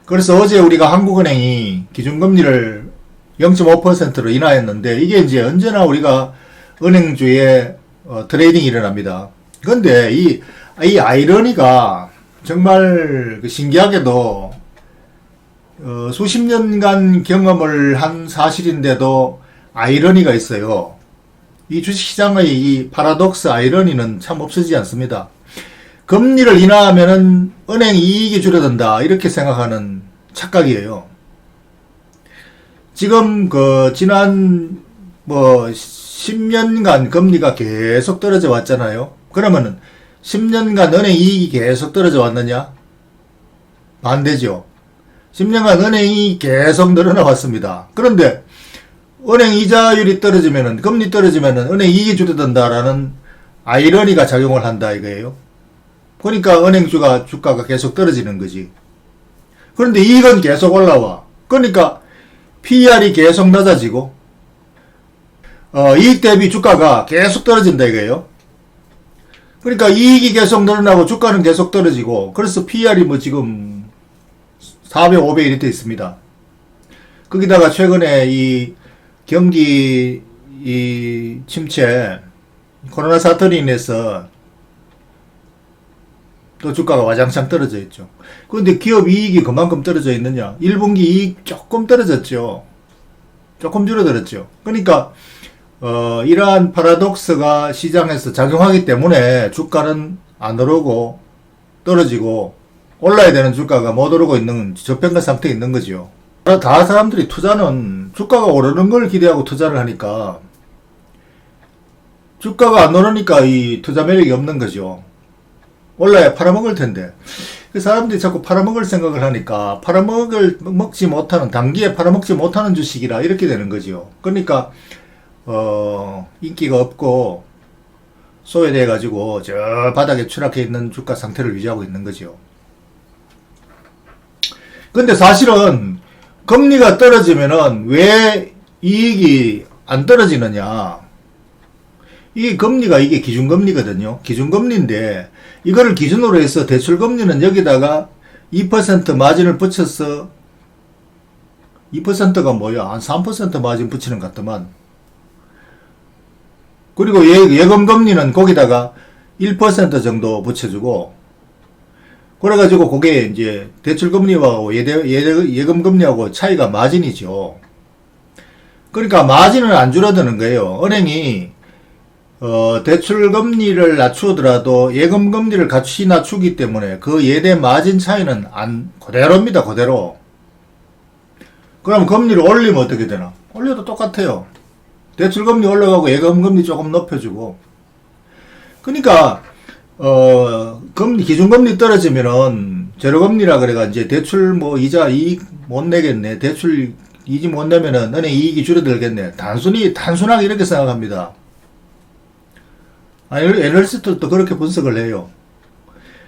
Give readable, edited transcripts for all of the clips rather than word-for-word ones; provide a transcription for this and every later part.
그래서 어제 우리가 한국은행이 기준금리를 0.5%로 인하했는데 이게 이제 언제나 우리가 은행주의 트레이딩이 일어납니다. 그런데 이 아이러니가 정말 신기하게도 수십 년간 경험을 한 사실인데도 아이러니가 있어요. 이 주식시장의 이 파라독스 아이러니는 참 없어지지 않습니다. 금리를 인하하면은 은행 이익이 줄어든다 이렇게 생각하는 착각이에요. 지금 지난 10년간 금리가 계속 떨어져 왔잖아요. 그러면은 10년간 은행 이익이 계속 떨어져 왔느냐? 반대죠. 10년간 은행이 계속 늘어나 왔습니다. 그런데 은행 이자율이 떨어지면은, 금리 떨어지면은 은행 이익이 줄어든다라는 아이러니가 작용을 한다 이거예요. 그러니까 은행 주가가 계속 떨어지는 거지. 그런데 이익은 계속 올라와. 그러니까 PER이 계속 낮아지고, 이익 대비 주가가 계속 떨어진다 이거예요. 그러니까 이익이 계속 늘어나고 주가는 계속 떨어지고, 그래서 PER이 지금 400, 500 이렇게 있습니다. 거기다가 최근에 이 경기 침체, 코로나 사태로 인해서 또 주가가 와장창 떨어져 있죠. 그런데 기업 이익이 그만큼 떨어져 있느냐? 1분기 이익 조금 떨어졌죠. 조금 줄어들었죠. 그러니까 이러한 파라독스가 시장에서 작용하기 때문에 주가는 안 오르고 떨어지고 올라야 되는 주가가 못 오르고 있는 저평가 상태에 있는 거죠. 다 사람들이 투자는 주가가 오르는 걸 기대하고 투자를 하니까 주가가 안 오르니까 이 투자 매력이 없는 거죠. 올라야 팔아먹을 텐데. 사람들이 자꾸 팔아먹을 생각을 하니까 먹지 못하는, 단기에 팔아먹지 못하는 주식이라 이렇게 되는 거죠. 그러니까 인기가 없고 소외돼 가지고 저 바닥에 추락해 있는 주가 상태를 유지하고 있는 거죠. 근데 사실은 금리가 떨어지면은 왜 이익이 안 떨어지느냐? 이 금리가 이게 기준금리거든요. 기준금리인데 이거를 기준으로 해서 대출금리는 여기다가 2% 마진을 붙여서 2%가 뭐야? 한 3% 마진 붙이는 것 같더만. 그리고 예금금리는 거기다가 1% 정도 붙여주고, 그래가지고 그게 이제 대출금리하고 예금금리하고 차이가 마진이죠. 그러니까 마진은 안 줄어드는 거예요. 은행이 대출금리를 낮추더라도 예금금리를 같이 낮추기 때문에 그 예대 마진 차이는 그대로입니다. 그대로. 그럼 금리를 올리면 어떻게 되나? 올려도 똑같아요. 대출금리 올라가고 예금금리 조금 높여주고. 그러니까 기준금리 떨어지면은 제로금리라 그래가 이제 대출 이자 이익 못 내겠네. 대출 이익 못 내면은 은행 이익이 줄어들겠네. 단순하게 이렇게 생각합니다. 애널리스트도 그렇게 분석을 해요.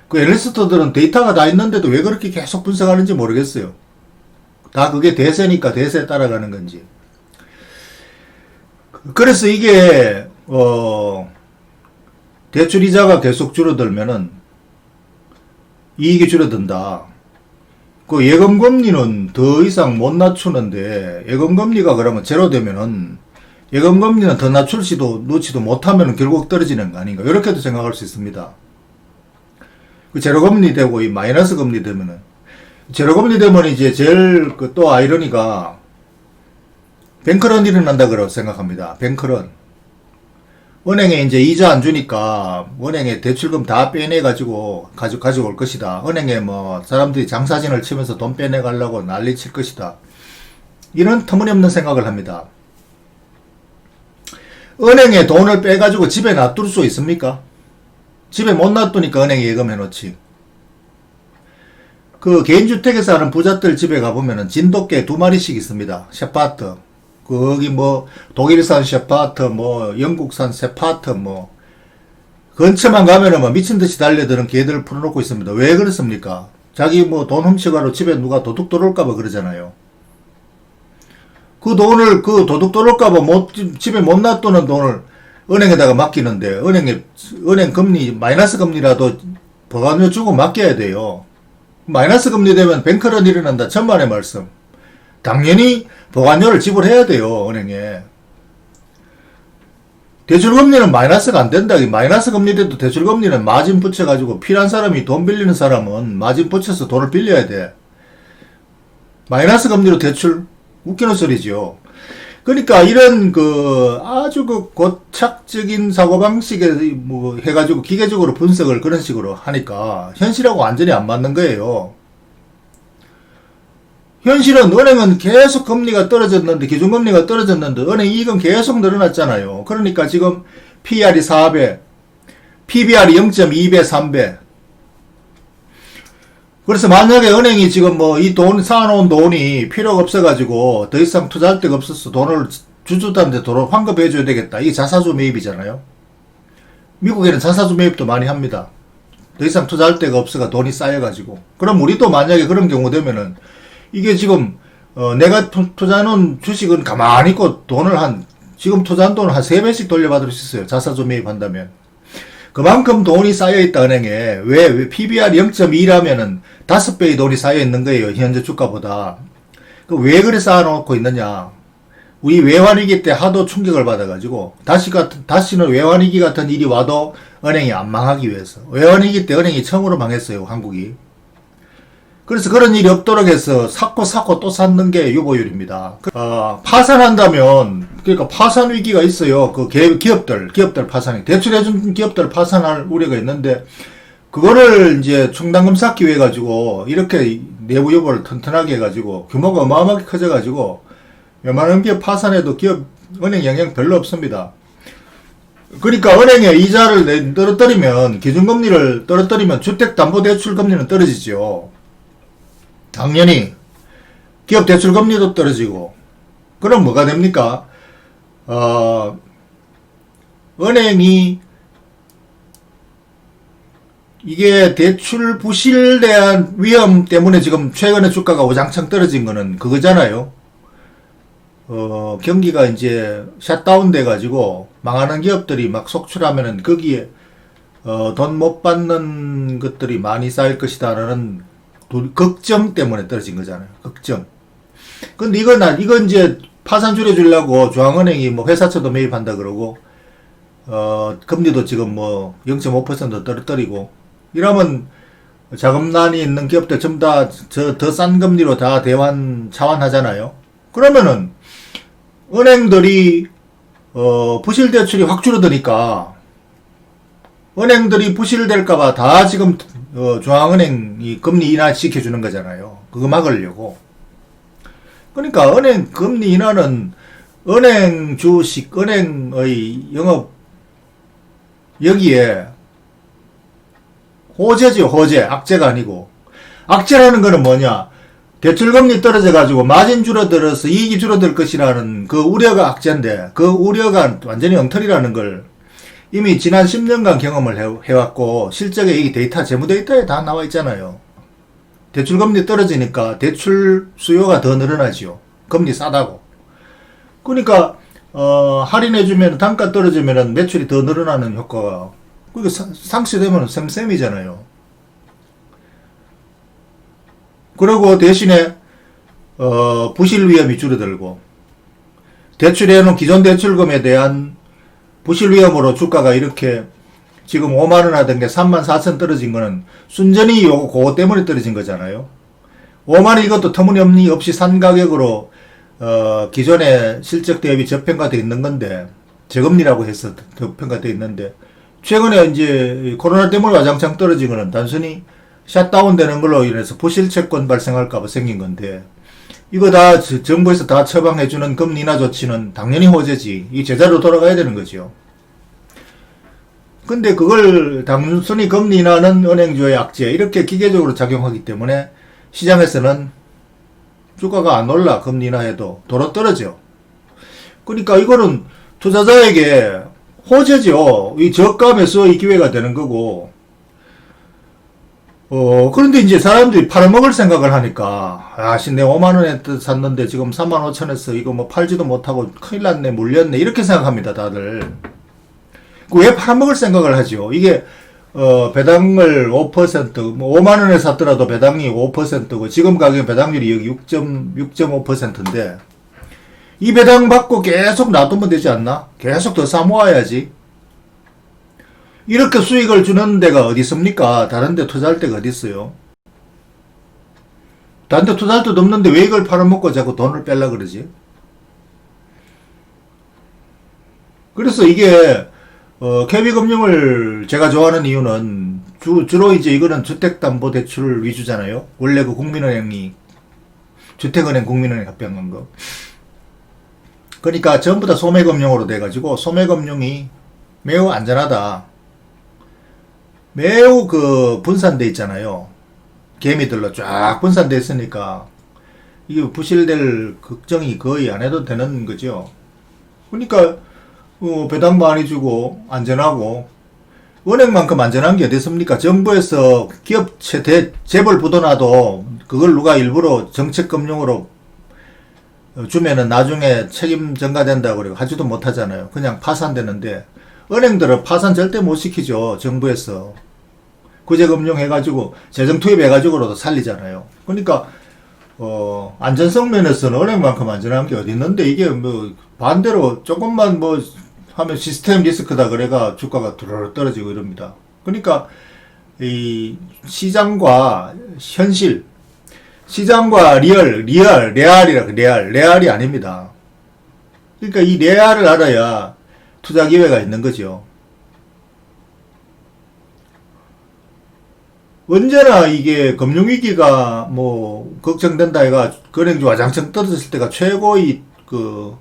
그 애널리스트들은 데이터가 다 있는데도 왜 그렇게 계속 분석하는지 모르겠어요. 다 그게 대세니까 대세에 따라가는 건지. 그래서 이게 대출 이자가 계속 줄어들면은 이익이 줄어든다. 그 예금금리는 더 이상 못 낮추는데 예금금리가 그러면 제로 되면은 예금금리는 더 낮출지도 못하면 결국 떨어지는 거 아닌가. 이렇게도 생각할 수 있습니다. 그 제로금리 되고 이 마이너스 금리 되면은, 제로금리 되면 이제 제일 또 아이러니가 뱅크런 일어난다 그러고 생각합니다. 뱅크런. 은행에 이제 이자 안 주니까 은행에 대출금 다 빼내가지고 가져올 것이다. 은행에 사람들이 장사진을 치면서 돈 빼내가려고 난리 칠 것이다. 이런 터무니없는 생각을 합니다. 은행에 돈을 빼가지고 집에 놔둘 수 있습니까? 집에 못 놔두니까 은행에 예금해놓지. 그 개인주택에서 하는 부잣들 집에 가보면은 진돗개 2마리씩 있습니다. 셰파트. 거기 독일산 셰파트, 영국산 세파트, 근처만 가면은 미친듯이 달려드는 개들 풀어놓고 있습니다. 왜 그렇습니까? 자기 돈 훔쳐가로 집에 누가 도둑 들어올까봐 그러잖아요. 그 돈을 도둑 들어올까봐 집에 못 놔두는 돈을 은행에다가 맡기는데, 은행 금리, 마이너스 금리라도 보관료 주고 맡겨야 돼요. 마이너스 금리 되면 뱅크런 일어난다. 천만의 말씀. 당연히 보관료를 지불해야 돼요, 은행에. 대출금리는 마이너스가 안 된다. 마이너스 금리 돼도 대출금리는 마진 붙여가지고 필요한 사람이 돈 빌리는 사람은 마진 붙여서 돈을 빌려야 돼. 마이너스 금리로 대출 웃기는 소리죠. 그러니까 이런 아주 고착적인 사고방식에 뭐 해가지고 기계적으로 분석을 그런 식으로 하니까 현실하고 완전히 안 맞는 거예요. 현실은 은행은 계속 금리가 떨어졌는데, 기준금리가 떨어졌는데 은행 이익은 계속 늘어났잖아요. 그러니까 지금 PR이 4배, PBR이 0.2배, 3배. 그래서 만약에 은행이 지금 뭐 이 돈 쌓아놓은 돈이 필요가 없어가지고 더 이상 투자할 데가 없어서 돈을 주주들한테 돈을 환급해줘야 되겠다. 이게 자사주 매입이잖아요. 미국에는 자사주 매입도 많이 합니다. 더 이상 투자할 데가 없어가 돈이 쌓여가지고. 그럼 우리도 만약에 그런 경우 되면은 이게 지금 내가 투자해놓은 주식은 가만히 있고 돈을 지금 투자한 돈을 한 3배씩 돌려받을 수 있어요. 자사주 매입한다면. 그만큼 돈이 쌓여있다, 은행에. 왜 PBR 0.2라면은 5배의 돈이 쌓여있는 거예요. 현재 주가보다. 왜 그래 쌓아놓고 있느냐. 우리 외환위기 때 하도 충격을 받아가지고, 다시는 외환위기 같은 일이 와도 은행이 안 망하기 위해서. 외환위기 때 은행이 처음으로 망했어요, 한국이. 그래서 그런 일이 없도록 해서 샀고 또 샀는 게 유보율입니다. 파산한다면, 그러니까 파산 위기가 있어요. 기업들 파산이. 대출해준 기업들 파산할 우려가 있는데, 그거를 이제 충당금 쌓기 위해 가지고, 이렇게 내부 유보를 튼튼하게 해가지고, 규모가 어마어마하게 커져가지고, 웬만한 기업 파산해도 은행 영향 별로 없습니다. 그러니까 은행의 이자를 떨어뜨리면, 기준금리를 떨어뜨리면 주택담보대출금리는 떨어지죠. 당연히 기업 대출금리도 떨어지고. 그럼 뭐가 됩니까? 은행이 이게 대출 부실에 대한 위험 때문에 지금 최근에 주가가 오장창 떨어진 거는 그거잖아요. 경기가 이제 샷다운 돼가지고 망하는 기업들이 막 속출하면은 거기에 돈 못 받는 것들이 많이 쌓일 것이다라는 걱정 때문에 떨어진 거잖아요. 걱정. 근데 이건 이제 파산 줄여주려고 중앙은행이 뭐 회사채도 매입한다 그러고, 금리도 지금 뭐 0.5% 떨어뜨리고, 이러면 자금난이 있는 기업들 전부 다 더 싼 금리로 다 차환하잖아요. 그러면은, 은행들이, 부실 대출이 확 줄어드니까, 은행들이 부실될까봐 다 지금 중앙은행이 금리 인하 시켜주는 거잖아요. 그거 막으려고. 그러니까 은행 금리 인하는 은행 주식, 은행의 영업 여기에 호재죠. 호재. 악재가 아니고. 악재라는 거는 뭐냐. 대출금리 떨어져가지고 마진 줄어들어서 이익이 줄어들 것이라는 그 우려가 악재인데, 그 우려가 완전히 엉터리라는 걸 이미 지난 10년간 경험을 해왔고, 실적에 이 데이터, 재무 데이터에 다 나와 있잖아요. 대출금리 떨어지니까 대출 수요가 더 늘어나지요. 금리 싸다고. 그러니까, 할인해주면, 단가 떨어지면 매출이 더 늘어나는 효과가, 그게 상쇄되면 쌤쌤이잖아요. 그리고 대신에, 부실 위험이 줄어들고, 대출해놓은 기존 대출금에 대한 부실 위험으로 주가가 이렇게 지금 5만원 하던 게 34,000 떨어진 거는 순전히 그거 때문에 떨어진 거잖아요. 5만원 이것도 터무니없이 산 가격으로 기존의 실적 대비 저평가되어 있는 건데, 저금리라고 해서 저평가되어 있는데, 최근에 이제 코로나 때문에 와장창 떨어진 거는 단순히 샷다운 되는 걸로 인해서 부실 채권 발생할까봐 생긴 건데, 이거 다 정부에서 다 처방해주는 금리 인하 조치는 당연히 호재지. 이 제자로 돌아가야 되는 거죠. 근데 그걸 단순히 금리 인하는 은행주의 악재 이렇게 기계적으로 작용하기 때문에 시장에서는 주가가 안 올라. 금리 인하해도 도로 떨어져. 그러니까 이거는 투자자에게 호재죠. 이 저가 매수의 기회가 되는 거고, 그런데 이제 사람들이 팔아먹을 생각을 하니까, 내 5만원에 샀는데 지금 35,000원에서 이거 뭐 팔지도 못하고 큰일 났네, 물렸네, 이렇게 생각합니다, 다들. 왜 팔아먹을 생각을 하죠? 이게 배당을 5%, 뭐 5만원에 샀더라도 배당이 5%고, 지금 가격 배당률이 여기 6.5%인데, 이 배당 받고 계속 놔두면 되지 않나? 계속 더 사모아야지. 이렇게 수익을 주는 데가 어디 있습니까? 다른 데 투자할 데가 어디 있어요? 다른 데 투자할 데도 없는데 왜 이걸 팔아먹고 자꾸 돈을 뺄라 그러지? 그래서 이게 KB금융을 제가 좋아하는 이유는 주로 이제 이거는 주택담보대출 위주잖아요. 원래 그 국민은행이 주택은행 국민은행 합병한 거. 그러니까 전부 다 소매금융으로 돼가지고 소매금융이 매우 안전하다. 매우 그 분산돼 있잖아요. 개미들로 쫙 분산돼 있으니까 이게 부실될 걱정이 거의 안 해도 되는 거죠. 그러니까 배당 많이 주고 안전하고 은행만큼 안전한 게 어디 있습니까? 정부에서 기업 재벌 부도나도 그걸 누가 일부러 정책금융으로 주면은 나중에 책임 전가된다고 그러고 하지도 못하잖아요. 그냥 파산되는데 은행들은 파산 절대 못 시키죠. 정부에서 구제금융 해가지고 재정 투입해가지고라도 살리잖아요. 그러니까 안전성 면에서는 은행만큼 안전한 게 어디 있는데 이게 뭐 반대로 조금만 뭐 하면 시스템 리스크다 그래가 주가가 두루룩 떨어지고 이럽니다. 그러니까 이 시장과 현실, 시장과 레알이 아닙니다. 그러니까 이 레알을 알아야 투자 기회가 있는 거죠. 언제나 이게 금융위기가 뭐 걱정된다 해가 은행주 와장창 떨어졌을 때가 최고의 그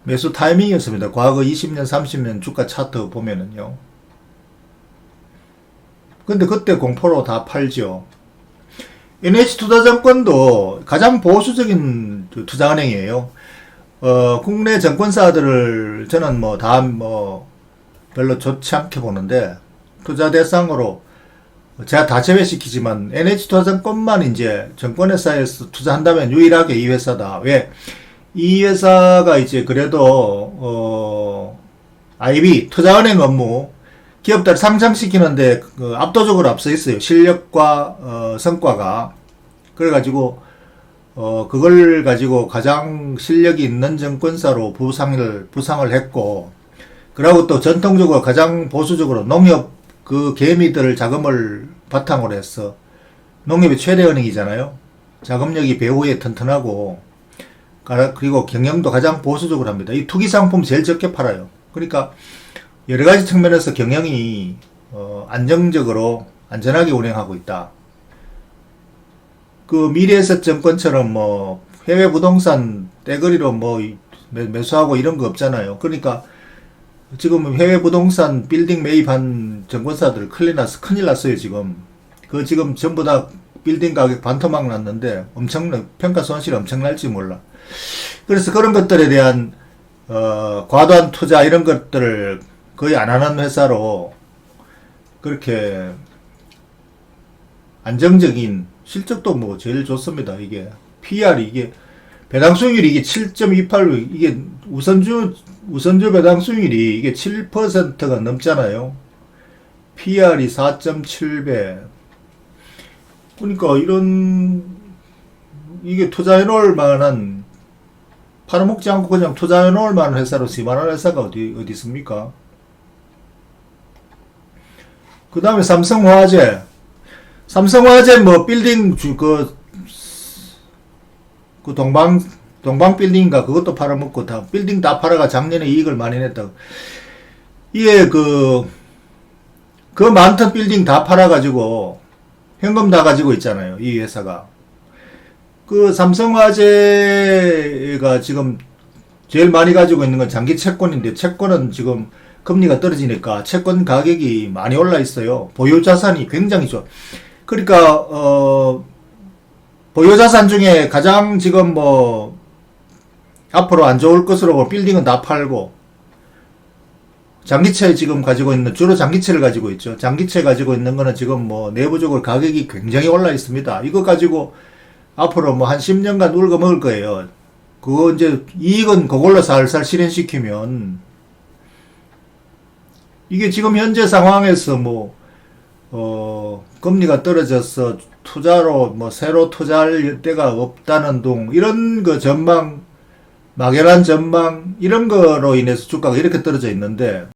매수 타이밍이었습니다. 과거 20년, 30년 주가 차트 보면은요. 근데 그때 공포로 다 팔죠. NH투자증권도 가장 보수적인 투자은행이에요. 국내 증권사들을 저는 뭐 다 뭐 별로 좋지 않게 보는데 투자 대상으로 제가 다 제외시키지만 NH투자증권만 이제 증권회사에서 투자한다면 유일하게 이 회사다. 왜? 이 회사가 이제 그래도 IB 투자은행 업무 기업들 상장시키는데 압도적으로 앞서 있어요. 실력과 성과가. 그래가지고 그걸 가지고 가장 실력이 있는 증권사로 부상을 했고, 그리고 또 전통적으로 가장 보수적으로 농협 그 개미들 자금을 바탕으로 해서 농협의 최대 은행이잖아요. 자금력이 배후에 튼튼하고, 그리고 경영도 가장 보수적으로 합니다. 이 투기 상품 제일 적게 팔아요. 그러니까 여러 가지 측면에서 경영이 안정적으로 안전하게 운행하고 있다. 그 미래에셋증권처럼 뭐 해외 부동산 떼거리로 뭐 매수하고 이런 거 없잖아요. 그러니까 지금 해외 부동산 빌딩 매입한 증권사들 큰일 났어요, 지금. 그 지금 전부 다 빌딩 가격 반토막 났는데 평가 손실이 엄청날지 몰라. 그래서 그런 것들에 대한 과도한 투자 이런 것들을 거의 안 하는 회사로 그렇게 안정적인 실적도 뭐 제일 좋습니다. 이게 PR이 이게 배당 수익률이 이게 7.28 이게 우선주 배당 수익률이 이게 7%가 넘잖아요. PR이 4.7배. 그러니까 이게 투자해 놓을 만한 팔아먹지 않고 그냥 투자해 놓을 만한 회사로 쓸만한 회사가 어디 있습니까? 그 다음에 삼성화재 뭐 빌딩 그 동방 빌딩인가 그것도 팔아먹고 빌딩 다 팔아가 작년에 이익을 많이 냈다고. 이게 그 많던 빌딩 다 팔아가지고 현금 다 가지고 있잖아요. 이 회사가. 그 삼성화재가 지금 제일 많이 가지고 있는 건 장기 채권인데 채권은 지금 금리가 떨어지니까 채권 가격이 많이 올라 있어요. 보유 자산이 굉장히 좋아. 그러니까 보유 자산 중에 가장 지금 뭐 앞으로 안 좋을 것으로 빌딩은 다 팔고 장기채 지금 가지고 있는 주로 장기채를 가지고 있죠. 장기채 가지고 있는 거는 지금 뭐 내부적으로 가격이 굉장히 올라 있습니다. 이거 가지고 앞으로 뭐 한 10년간 울고 먹을 거예요. 그거 이제 이익은 그걸로 살살 실현시키면 이게 지금 현재 상황에서 금리가 떨어져서 투자로 새로 투자할 데가 없다는 둥, 이런 거 전망, 막연한 전망, 이런 거로 인해서 주가가 이렇게 떨어져 있는데,